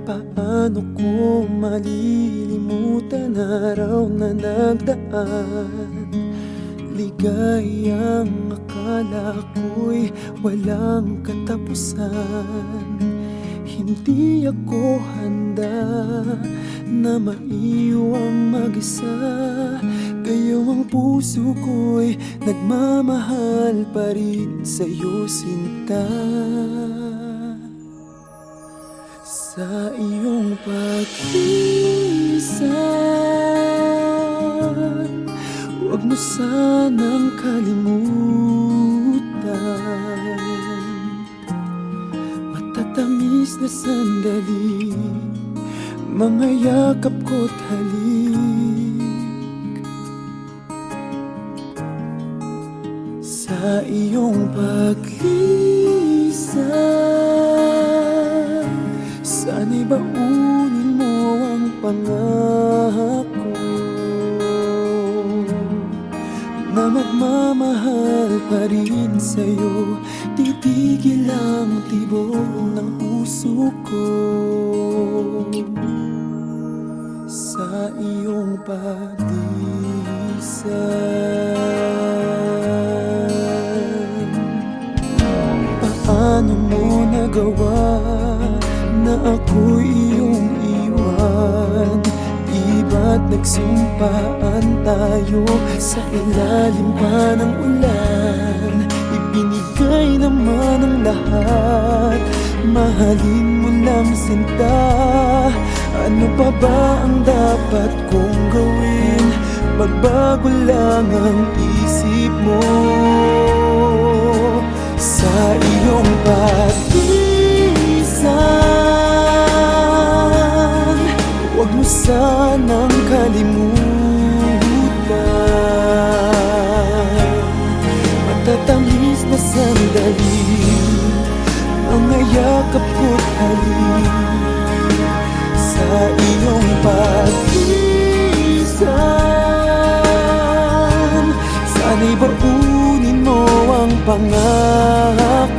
Paano ko malilimutan araw na nagdaan? Ligayang akala ko'y walang katapusan. Hindi ako handa na maiwang mag-isa, gayong ang puso ko'y nagmamahal pa rin sa'yo, sinta. Sa iyong pag-isan, huwag mo sanang kalimutan. Matatamis na sandali, mga yakap ko't halik. Sa iyong paglisan, sana'y baunin mo ang pangako na magmamahal pa rin sa'yo. Titigil ang tibok ng puso ko sa iyong paglisan. Paano mo nagawa na ako'y iyong iwan? Di ba't nagsumpaan tayo sa ilalim pa ng ulan? Ibinigay naman ang lahat, mahalin mo lang, sinta. Ano pa ba ang dapat kong gawin? Magbago lang ang isip mo sa iyong pag-isan. Huwag mo sanang kalimutan. Matatamis na sandali, mga yakap ko't halik. Sa iyong pag-isan, sana'y baunin mo ang pangako